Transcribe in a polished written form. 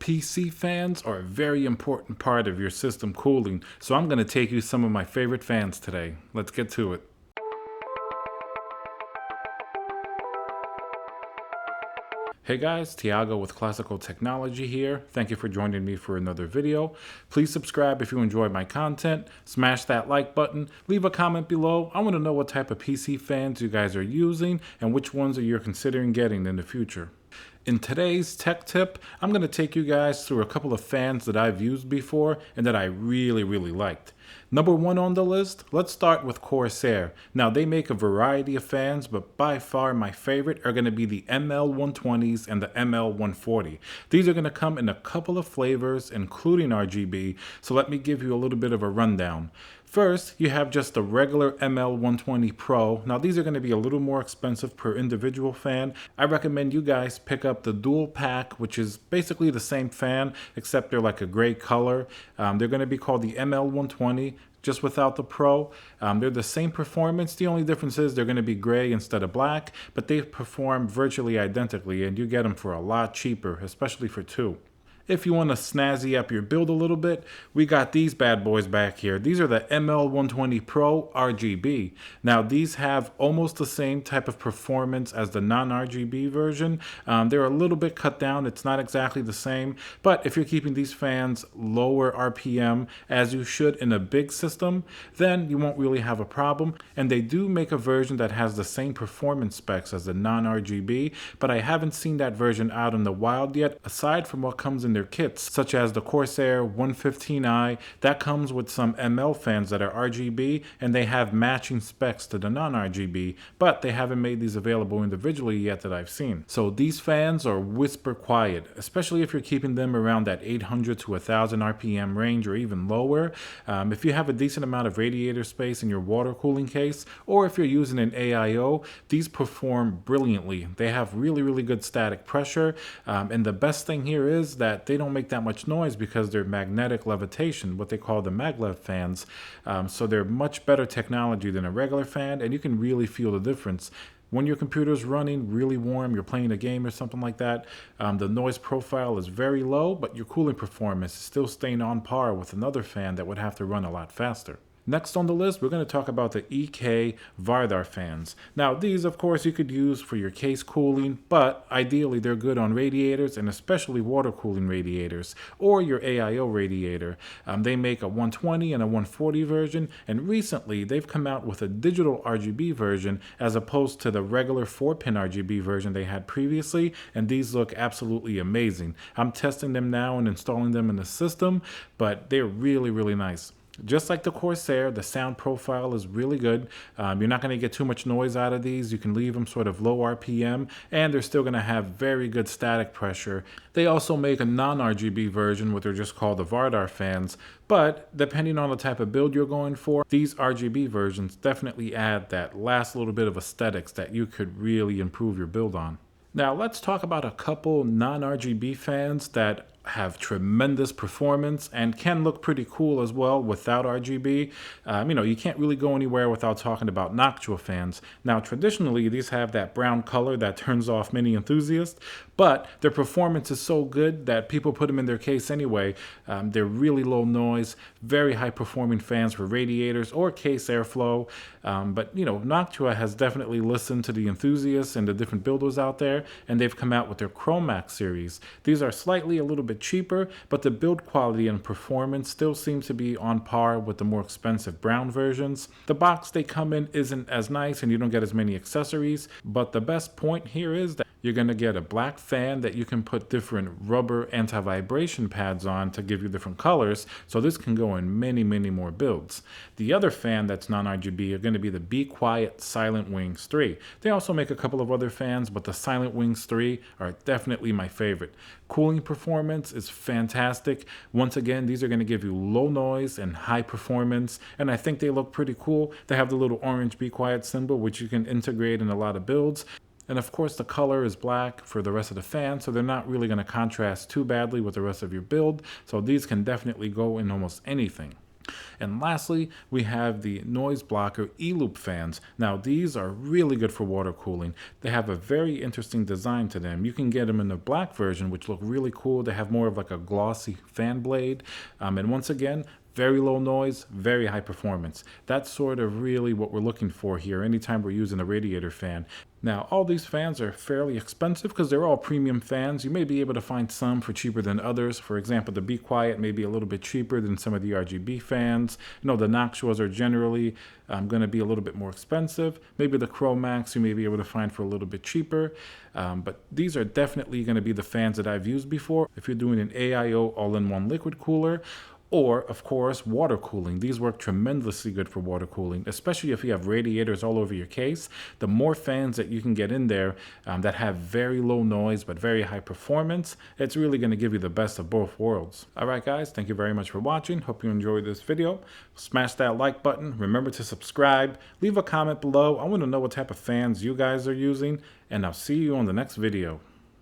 PC fans are a very important part of your system cooling, so I'm going to take you some of my favorite fans today. Let's get to it. Hey guys, Tiago with Classical Technology here. Thank you for joining me for another video. Please subscribe if you enjoy my content. Smash that like button. Leave a comment below. I want to know what type of PC fans you guys are using and which ones are you considering getting in the future. In today's tech tip, I'm going to take you guys through a couple of fans that I've used before and that I really liked. Number one on the list, let's start with Corsair. Now they make a variety of fans, but by far my favorite are going to be the ML120s and the ML140. These are going to come in a couple of flavors, including RGB, so let me give you a little bit of a rundown. First, you have just the regular ML120 Pro. Now these are going to be a little more expensive per individual fan. I recommend you guys pick up the dual pack, which is basically the same fan, except they're like a gray color. They're going to be called the ML120. Just without the Pro. They're the same performance. The only difference is they're going to be gray instead of black, but they perform virtually identically, and you get them for a lot cheaper, especially for two. If you want to snazzy up your build a little bit, we got these bad boys back here. These are the ML120 Pro Rgb. Now these have almost the same type of performance as the non-RGB version. They're a little bit cut down. It's not exactly the same, but if you're keeping these fans lower RPM as you should in a big system, then you won't really have a problem. And they do make a version that has the same performance specs as the non-RGB, but I haven't seen that version out in the wild yet, aside from what comes in their kits, such as the Corsair 115i that comes with some ML fans that are RGB and they have matching specs to the non-RGB, but they haven't made these available individually yet that I've seen. So these fans are whisper quiet, especially if you're keeping them around that 800 to 1000 RPM range or even lower. If you have a decent amount of radiator space in your water cooling case, or if you're using an AIO, these perform brilliantly. They have really good static pressure, and the best thing here is that they don't make that much noise because they're magnetic levitation, what they call the maglev fans. So they're much better technology than a regular fan, and you can really feel the difference. When your computer's running really warm, you're playing a game or something like that, the noise profile is very low, but your cooling performance is still staying on par with another fan that would have to run a lot faster. Next on the list, we're going to talk about the EK Vardar fans. Now, these, of course, you could use for your case cooling, but ideally they're good on radiators and especially water cooling radiators or your AIO radiator. They make a 120 and a 140 version, and recently they've come out with a digital RGB version as opposed to the regular 4-pin RGB version they had previously, and these look absolutely amazing. I'm testing them now and installing them in the system, but they're really nice. Just like the Corsair, the sound profile is really good. You're not going to get too much noise out of these. You can leave them sort of low RPM, and they're still going to have very good static pressure. They also make a non-RGB version, what they're just called the Vardar fans, but depending on the type of build you're going for, these RGB versions definitely add that last little bit of aesthetics that you could really improve your build on. Now let's talk about a couple non-RGB fans that have tremendous performance and can look pretty cool as well without RGB. You can't really go anywhere without talking about Noctua fans. Now, traditionally, these have that brown color that turns off many enthusiasts, but their performance is so good that people put them in their case anyway. They're really low noise, very high performing fans for radiators or case airflow. But Noctua has definitely listened to the enthusiasts and the different builders out there, and they've come out with their Chromax series. These are slightly a little bit cheaper, but the build quality and performance still seems to be on par with the more expensive brown versions. The box they come in isn't as nice and you don't get as many accessories, but the best point here is that you're going to get a black fan that you can put different rubber anti-vibration pads on to give you different colors, so this can go in many more builds. The other fan that's non-RGB are going to be the Be Quiet Silent Wings 3. They also make a couple of other fans, but the Silent Wings 3 are definitely my favorite. Cooling performance is fantastic. Once again, these are going to give you low noise and high performance, and I think they look pretty cool. They have the little orange Be Quiet symbol, which you can integrate in a lot of builds. And of course the color is black for the rest of the fan, so they're not really going to contrast too badly with the rest of your build. So these can definitely go in almost anything. And lastly, we have the noise blocker E-loop fans. Now these are really good for water cooling. They have a very interesting design to them. You can get them in the black version, which look really cool. They have more of like a glossy fan blade. And once again, very low noise, very high performance. That's sort of really what we're looking for here anytime we're using a radiator fan. Now, all these fans are fairly expensive because they're all premium fans. You may be able to find some for cheaper than others. For example, the Be Quiet may be a little bit cheaper than some of the RGB fans. You know, the Noctuas are generally going to be a little bit more expensive. Maybe the Chromax you may be able to find for a little bit cheaper. But these are definitely going to be the fans that I've used before. If you're doing an AIO all-in-one liquid cooler, or, of course, water cooling. These work tremendously good for water cooling, especially if you have radiators all over your case. The more fans that you can get in there that have very low noise but very high performance, it's really going to give you the best of both worlds. Alright guys, thank you very much for watching. Hope you enjoyed this video. Smash that like button. Remember to subscribe. Leave a comment below. I want to know what type of fans you guys are using, and I'll see you on the next video.